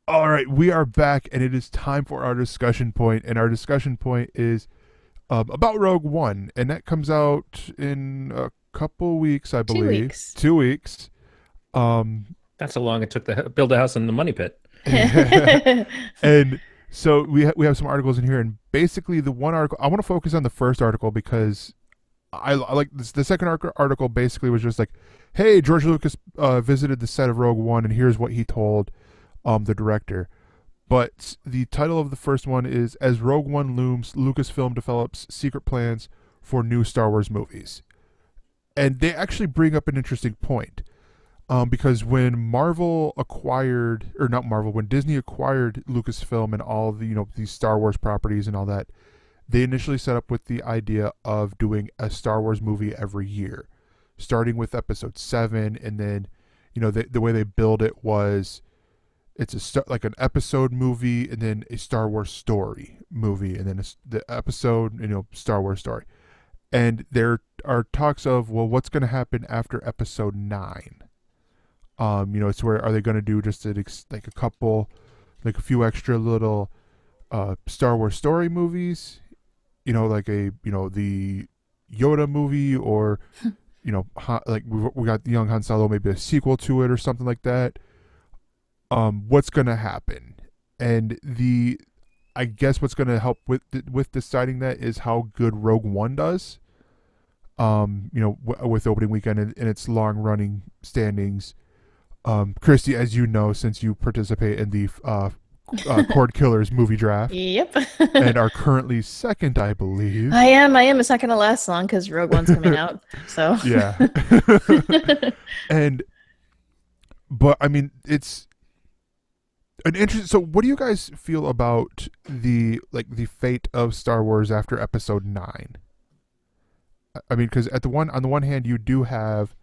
All right, we are back, and it is time for our discussion point. And our discussion point is about Rogue One, and that comes out in a couple weeks, I Two believe, weeks. 2 weeks. Um, That's how long it took to build a house in the money pit. and so we have some articles in here, and basically the one article I want to focus on the first article because I like this. The second article basically was just like, "Hey, George Lucas visited the set of Rogue One, and here's what he told the director." But the title of the first one is "As Rogue One Looms, Lucasfilm Develops Secret Plans for New Star Wars Movies," and they actually bring up an interesting point. Because when Marvel acquired, or not Marvel, when Disney acquired Lucasfilm and all the these Star Wars properties and all that, they initially set up with the idea of doing a Star Wars movie every year, starting with Episode 7, and then the way they build it was it's like an episode movie and then a Star Wars story movie and then the episode Star Wars story. And there are talks of, well, what's going to happen after Episode 9? It's where are they going to do just like a couple, like a few extra little Star Wars story movies, like the Yoda movie, or like we got the Young Han Solo, maybe a sequel to it or something like that. What's going to happen? And I guess what's going to help with deciding that is how good Rogue One does. With opening weekend and its long running standings. Kristi, as you know, since you participate in the Cord Killers movie draft Yep. and are currently second, I believe. I am. I am. It's not going to last long because Rogue One's coming out. So. Yeah. and but I mean, it's an interesting. So, what do you guys feel about the fate of Star Wars after Episode 9? I mean, because on the one hand, you do have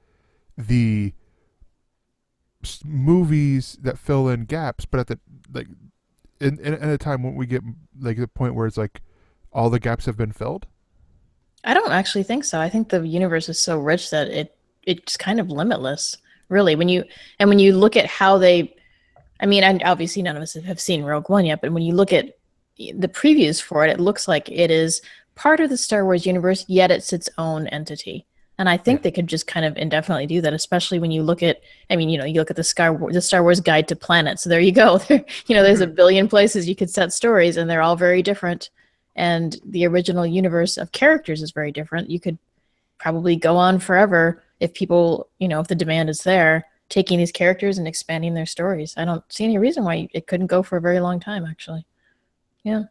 the movies that fill in gaps, but at the like in a time when we get like the point where it's like all the gaps have been filled. I don't actually think so. I think the universe is so rich that it's kind of limitless, really. When you look at how they, I mean, and obviously none of us have seen Rogue One yet, but when you look at the previews for it, it looks like it is part of the Star Wars universe, yet it's its own entity. And I Yeah. think they could just kind of indefinitely do that, especially when you look at, I mean, you look at the Star Wars Guide to Planets. So there you go. There's a billion places you could set stories, and they're all very different. And the original universe of characters is very different. You could probably go on forever if people, if the demand is there, taking these characters and expanding their stories. I don't see any reason why it couldn't go for a very long time, actually. Yeah.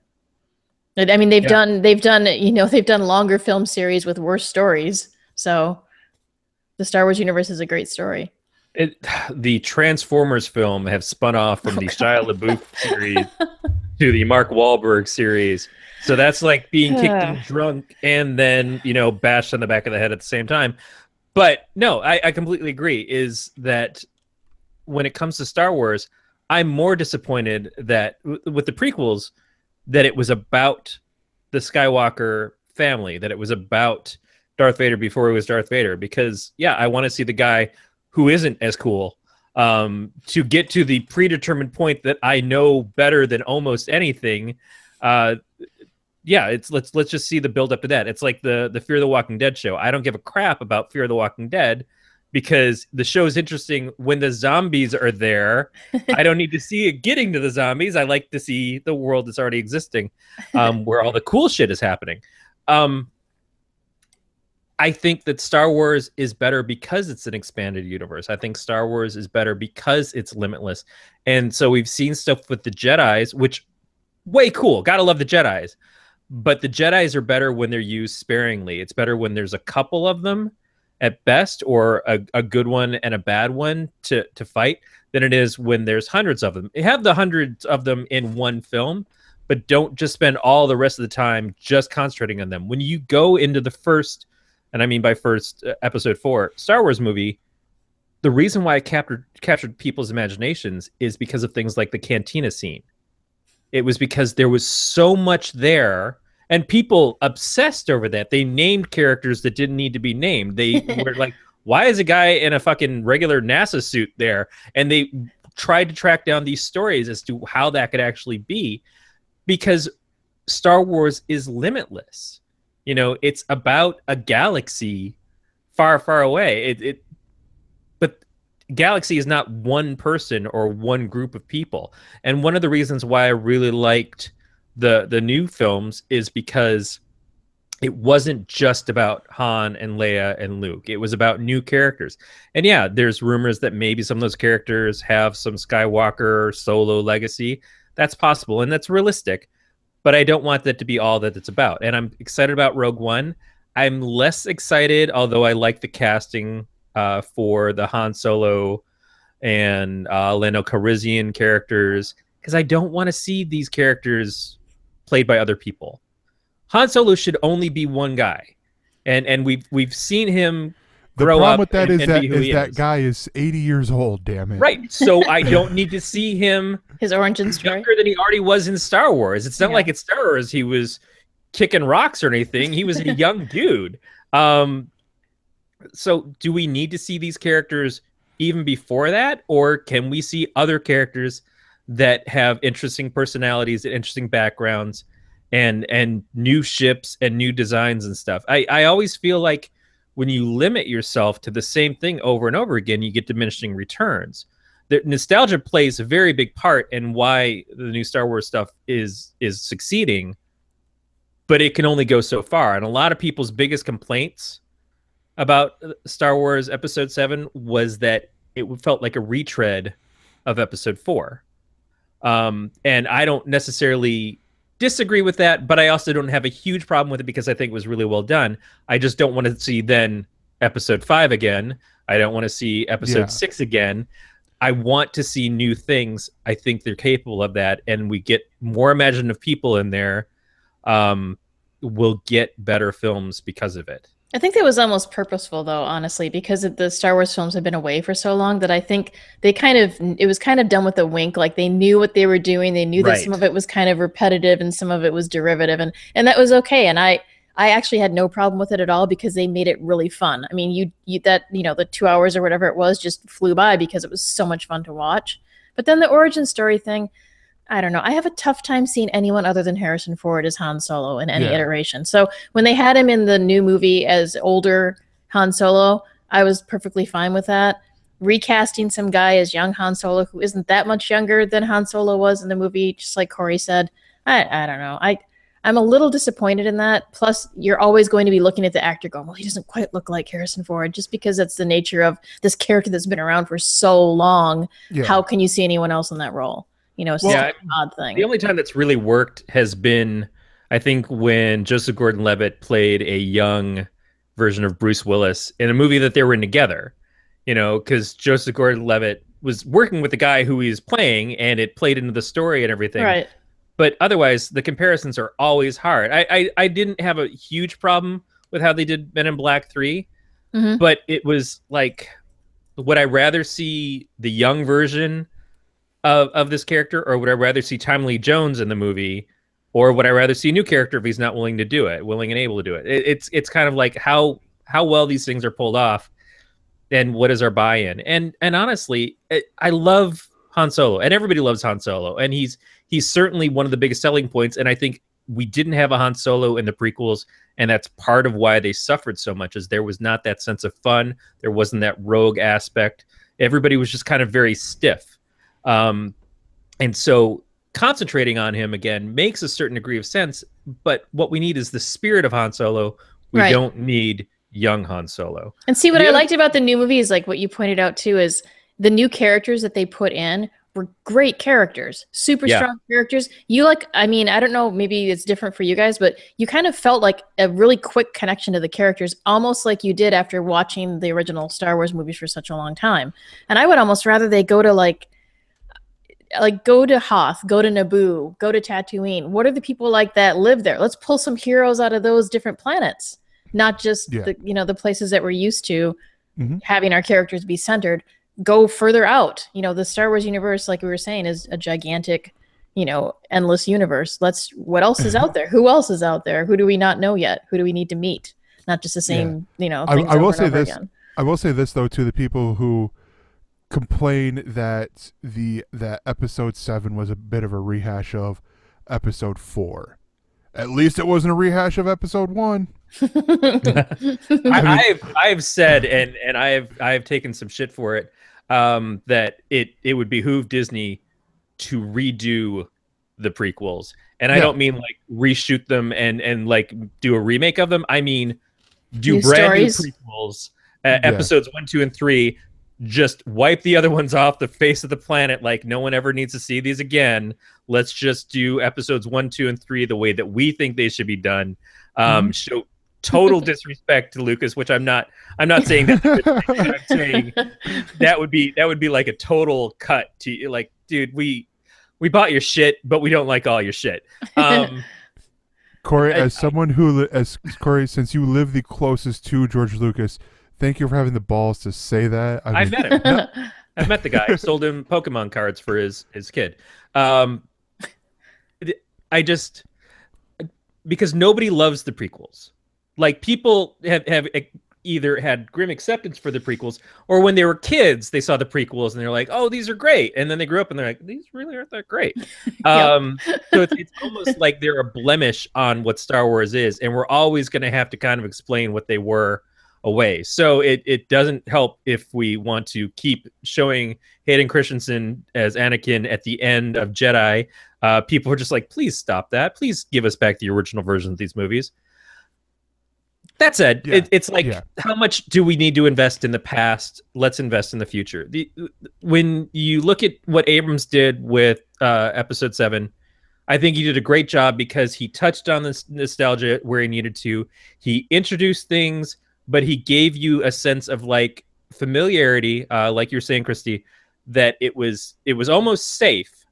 I mean, Yeah. they've done longer film series with worse stories. So the Star Wars universe is a great story. It, the Transformers film have spun off from the Shia LaBeouf series to the Mark Wahlberg series. So that's like being kicked and drunk and then, bashed on the back of the head at the same time. But no, I completely agree, is that when it comes to Star Wars, I'm more disappointed that with the prequels, that it was about the Skywalker family, that it was about Darth Vader before he was Darth Vader. Because, yeah, I want to see the guy who isn't as cool to get to the predetermined point that I know better than almost anything. Let's just see the build up to that. It's like the Fear the Walking Dead show. I don't give a crap about Fear the Walking Dead because the show is interesting when the zombies are there. I don't need to see it getting to the zombies. I like to see the world that's already existing, where all the cool shit is happening. I think that Star Wars is better because it's an expanded universe. I think Star Wars is better because it's limitless. And so we've seen stuff with the Jedis, which way cool. Gotta love the Jedis. But the Jedis are better when they're used sparingly. It's better when there's a couple of them at best, or a good one and a bad one to fight, than it is when there's hundreds of them. You have the hundreds of them in one film, but don't just spend all the rest of the time just concentrating on them. When you go into the first, and I mean by first, episode 4 Star Wars movie, the reason why it captured people's imaginations is because of things like the cantina scene. It was because there was so much there, and people obsessed over that. They named characters that didn't need to be named. They were like, why is a guy in a fucking regular NASA suit there? And they tried to track down these stories as to how that could actually be, because Star Wars is limitless. You know, it's about a galaxy far, far away. But galaxy is not one person or one group of people. And one of the reasons why I really liked the new films is because it wasn't just about Han and Leia and Luke. It was about new characters. And yeah, there's rumors that maybe some of those characters have some Skywalker Solo legacy. That's possible, and that's realistic. But I don't want that to be all that it's about. And I'm excited about Rogue One. I'm less excited, although I like the casting for the Han Solo and Lando Calrissian characters, because I don't want to see these characters played by other people. Han Solo should only be one guy, and we've seen him grow up. The problem with that is that guy is 80 years old. Damn it! Right. So I don't need to see him his origin story younger than he already was in Star Wars. It's not like in Star Wars he was kicking rocks or anything. He was a young dude. So do we need to see these characters even before that, or can we see other characters that have interesting personalities and interesting backgrounds and new ships and new designs and stuff? I always feel like when you limit yourself to the same thing over and over again, you get diminishing returns. The nostalgia plays a very big part in why the new Star Wars stuff is succeeding, but it can only go so far. And a lot of people's biggest complaints about Star Wars Episode 7 was that it felt like a retread of Episode 4. And I don't necessarily disagree with that, but I also don't have a huge problem with it because I think it was really well done. I just don't want to see then Episode 5 again. I don't want to see Episode 6 again. I want to see new things. I think they're capable of that, and we get more imaginative people in there. We'll get better films because of it. I think that was almost purposeful, though, honestly, because the Star Wars films had been away for so long that I think it was kind of done with a wink. Like, they knew what they were doing. They knew that some of it was kind of repetitive and some of it was derivative, and that was okay. And I actually had no problem with it at all because they made it really fun. I mean, the 2 hours or whatever it was just flew by because it was so much fun to watch. But then the origin story thing, I don't know. I have a tough time seeing anyone other than Harrison Ford as Han Solo in any iteration. So when they had him in the new movie as older Han Solo, I was perfectly fine with that. Recasting some guy as young Han Solo who isn't that much younger than Han Solo was in the movie, just like Corey said, I don't know. I'm a little disappointed in that. Plus, you're always going to be looking at the actor going, well, he doesn't quite look like Harrison Ford, just because that's the nature of this character that's been around for so long. Yeah. How can you see anyone else in that role? You know, it's an odd thing. The only time that's really worked has been, I think, when Joseph Gordon-Levitt played a young version of Bruce Willis in a movie that they were in together. You know, because Joseph Gordon-Levitt was working with the guy who he was playing, and it played into the story and everything. Right. But otherwise, the comparisons are always hard. I didn't have a huge problem with how they did Men in Black 3, but it was like, would I rather see the young version of this character, or would I rather see Tommy Lee Jones in the movie, or would I rather see a new character if he's not willing to do it, willing and able to do it? It's kind of like how well these things are pulled off, and what is our buy-in. And honestly, I love Han Solo, and everybody loves Han Solo, and he's certainly one of the biggest selling points. And I think we didn't have a Han Solo in the prequels, and that's part of why they suffered so much, is there was not that sense of fun. There wasn't that rogue aspect. Everybody was just kind of very stiff. And so concentrating on him again makes a certain degree of sense, but what we need is the spirit of Han Solo. We don't need young Han Solo. And see, what I liked about the new movie is, like what you pointed out too, is the new characters that they put in were great characters, super strong characters. I mean, I don't know, maybe it's different for you guys, but you kind of felt like a really quick connection to the characters, almost like you did after watching the original Star Wars movies for such a long time. And I would almost rather they go to like go to Hoth, go to Naboo, go to Tatooine. What are the people like that live there? Let's pull some heroes out of those different planets, not just the places that we're used to having our characters be centered. Go further out. You know, the Star Wars universe, like we were saying, is a gigantic, endless universe. What else is out there? Who else is out there? Who do we not know yet? Who do we need to meet? Not just the same, things I will over say and over this. again. I will say this though, to the people who complain that that episode 7 was a bit of a rehash of episode 4. At least it wasn't a rehash of episode 1. I've said, and I've taken some shit for it, that it would behoove Disney to redo the prequels, and I don't mean like reshoot them and like do a remake of them. I mean do brand new prequels, episodes 1, 2, and 3. Just wipe the other ones off the face of the planet. Like no one ever needs to see these again. Let's just do episodes 1, 2, and 3 the way that we think they should be done. Show total disrespect to Lucas, which I'm not saying that. I'm saying that would be like a total cut to like, dude, we bought your shit, but we don't like all your shit. Corey, Corey, since you live the closest to George Lucas, thank you for having the balls to say that. I've met him. I've met the guy. I sold him Pokemon cards for his kid. Because nobody loves the prequels. Like people have either had grim acceptance for the prequels, or when they were kids, they saw the prequels and they're like, "Oh, these are great," and then they grew up and they're like, "These really aren't that great." So it's almost like they're a blemish on what Star Wars is, and we're always going to have to kind of explain what they were away. So it doesn't help if we want to keep showing Hayden Christensen as Anakin at the end of Jedi. People are just like, please stop that. Please give us back the original version of these movies. That said, it's like, how much do we need to invest in the past? Let's invest in the future. When you look at what Abrams did with Episode 7, I think he did a great job because he touched on this nostalgia where he needed to. He introduced things, but he gave you a sense of like familiarity, like you're saying, Kristi, that it was almost safe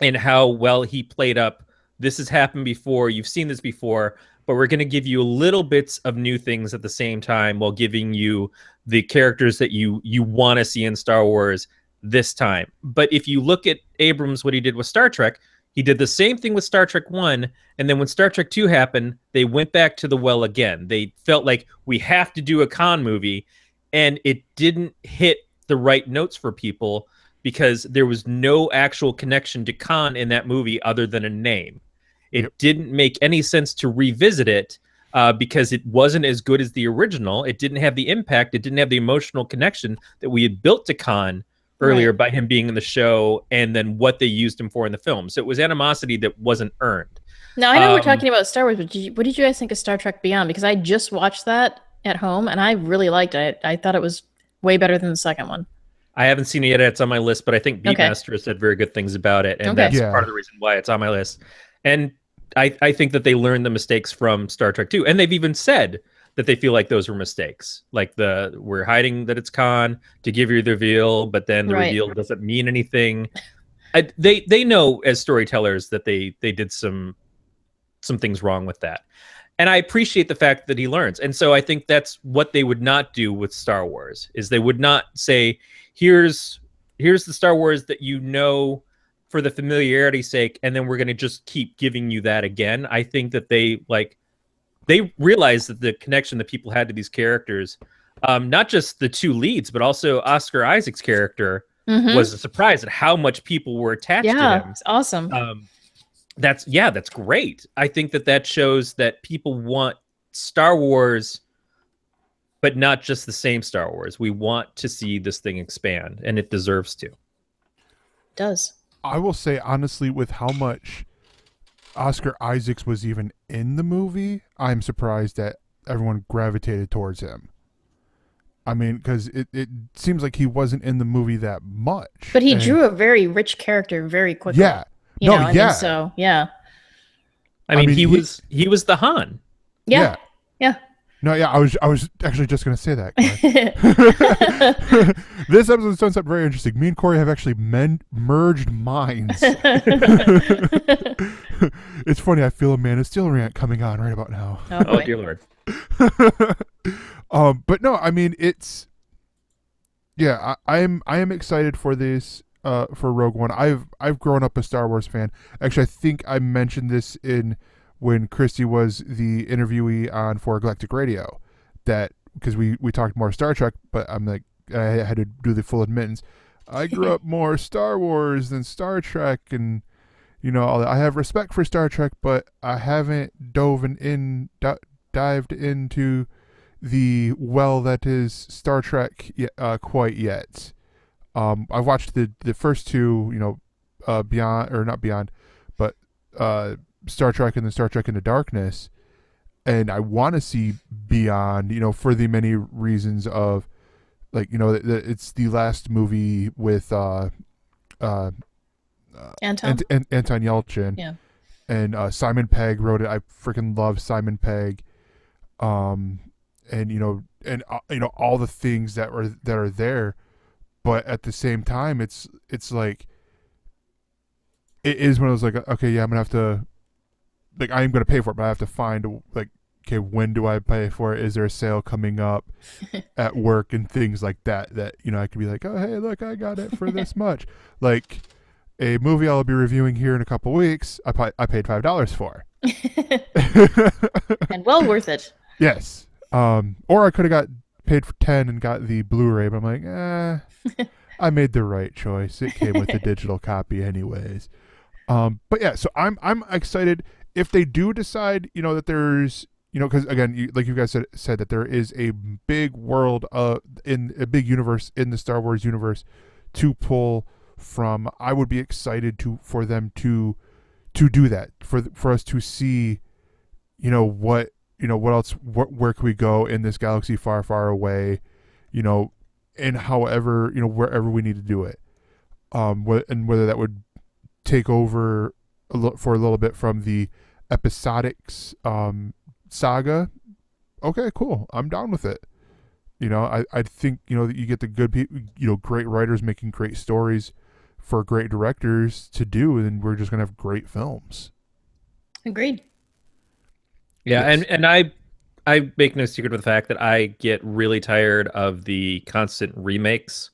in how well he played up. This has happened before. You've seen this before, but we're going to give you little bits of new things at the same time while giving you the characters that you want to see in Star Wars this time. But if you look at Abrams, what he did with Star Trek, he did the same thing with Star Trek 1, and then when Star Trek 2 happened, they went back to the well again. They felt like we have to do a Khan movie, and it didn't hit the right notes for people because there was no actual connection to Khan in that movie other than a name. It didn't make any sense to revisit it because it wasn't as good as the original. It didn't have the impact. It didn't have the emotional connection that we had built to Khan earlier by him being in the show and then what they used him for in the film. So it was animosity that wasn't earned. Now, I know we're talking about Star Wars, but what did you guys think of Star Trek Beyond? Because I just watched that at home and I really liked it. I thought it was way better than the second one. I haven't seen it yet. It's on my list, but I think Beatmaster has said very good things about it. And that's part of the reason why it's on my list. And I think that they learned the mistakes from Star Trek 2. And they've even said that they feel like those were mistakes. Like we're hiding that it's Khan to give you the reveal, but then the reveal doesn't mean anything. They know as storytellers that they did some things wrong with that. And I appreciate the fact that he learns. And so I think that's what they would not do with Star Wars, is they would not say, here's the Star Wars that you know for the familiarity's sake, and then we're going to just keep giving you that again. I think that they realized that the connection that people had to these characters, not just the two leads, but also Oscar Isaac's character was a surprise at how much people were attached to him. Yeah, it's awesome. That's great. I think that shows that people want Star Wars, but not just the same Star Wars. We want to see this thing expand, and it deserves to. It does. I will say, honestly, with how much Oscar Isaacs was even in the movie, I'm surprised that everyone gravitated towards him. I mean, because it seems like he wasn't in the movie that much. But he drew a very rich character very quickly. Yeah. So, yeah. I mean, he was the Han. Yeah. No, yeah, I was actually just going to say that. This episode sounds up very interesting. Me and Corey have actually merged minds. It's funny. I feel a Man of Steel rant coming on right about now. Oh dear Lord. But no, I mean, it's I am excited for this for Rogue One. I've grown up a Star Wars fan. Actually, I think I mentioned this when Kristi was the interviewee on for Galactic Radio, that because we talked more Star Trek, but I'm like, I had to do the full admittance. I grew up more Star Wars than Star Trek, and all that. I have respect for Star Trek, but I haven't dived into the well that is Star Trek quite yet. I've watched the first two, Beyond, or not Beyond, but Star Trek and then Star Trek Into Darkness, and I want to see Beyond, for the many reasons of, like, it's the last movie with Anton. Anton Yelchin. Yeah. And Simon Pegg wrote it. I freaking love Simon Pegg. And all the things that are there, but at the same time, it's like, it is one of those, like, okay, yeah, I'm gonna have to, like, I am gonna pay for it, but I have to find, like, okay, when do I pay for it? Is there a sale coming up at work and things like that I could be like, oh, hey, look, I got it for this much. Like a movie I'll be reviewing here in a couple weeks, I paid $5 for. And well worth it. Yes. Or I could have got paid for 10 and got the Blu-ray, but I'm like, I made the right choice. It came with the digital copy anyways. But yeah, so I'm excited if they do decide, that there's, because again, like you guys said that there is a big world in a big universe in the Star Wars universe to pull from. I would be excited for them to do that, for us to see, what else, where can we go in this galaxy far, far away, and however, wherever we need to do it, and whether that would take over for a little bit from the episodics saga. Okay, cool, I'm down with it. I think, that you get the good people, great writers making great stories for great directors to do, and we're just gonna have great films. Agreed. Yeah, Yes. and I make no secret of the fact that I get really tired of the constant remakes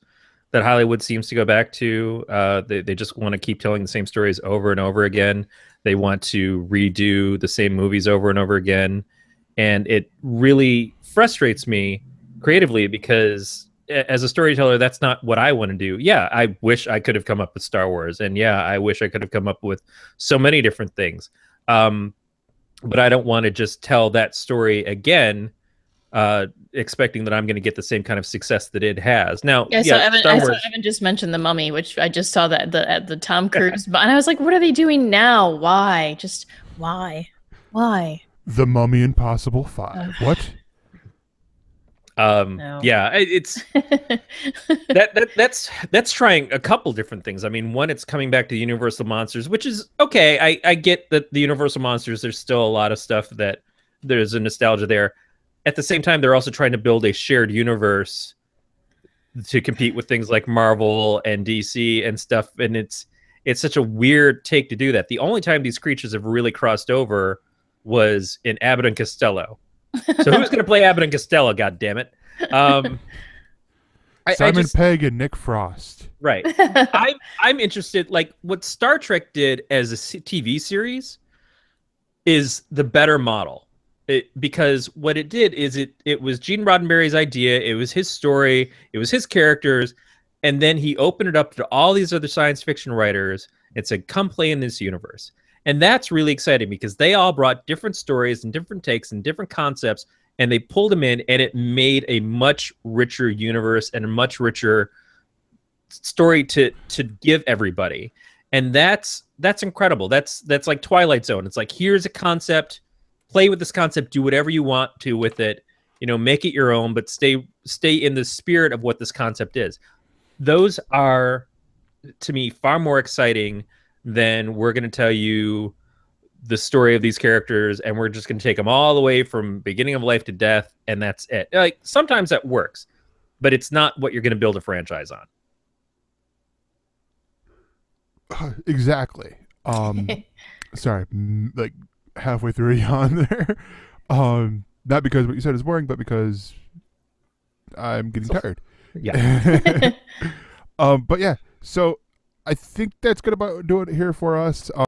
that Hollywood seems to go back to. They just want to keep telling the same stories over and over again. They want to redo the same movies over and over again. And it really frustrates me creatively, because as a storyteller, that's not what I want to do. Yeah, I wish I could have come up with Star Wars. And yeah, I wish I could have come up with so many different things. But I don't want to just tell that story again, expecting that I'm going to get the same kind of success that it has. Now, Yeah, yeah, I saw Evan just mentioned The Mummy, which I just saw that at the Tom Cruise, and I was like, what are they doing now? Why? Just why? Why? The Mummy Impossible 5. What? No. Yeah, it's that's trying a couple different things. I mean, one, it's coming back to Universal Monsters, which is okay. I get that the Universal Monsters, there's still a lot of stuff that there's a nostalgia there. At the same time, they're also trying to build a shared universe to compete with things like Marvel and DC and stuff. And it's such a weird take to do that. The only time these creatures have really crossed over was in Abbott and Costello. So who's going to play Abbott and Costello? God damn it! Simon Pegg and Nick Frost. Right. I'm interested. Like, what Star Trek did as a TV series is the better model. Because what it did is it was Gene Roddenberry's idea. It was his story. It was his characters, and then he opened it up to all these other science fiction writers and said, "Come play in this universe." And that's really exciting, because they all brought different stories and different takes and different concepts, and they pulled them in, and it made a much richer universe and a much richer story to give everybody. And that's incredible. That's like Twilight Zone. It's like, here's a concept, play with this concept, do whatever you want to with it, make it your own, but stay in the spirit of what this concept is. Those are, to me, far more exciting than we're going to tell you the story of these characters and we're just going to take them all the way from beginning of life to death, and that's it. Like, sometimes that works, but it's not what you're going to build a franchise on. Exactly. Sorry, like halfway through a yawn there. Not because what you said is boring, but because I'm getting tired. Yeah. But yeah, so I think that's gonna about do it here for us.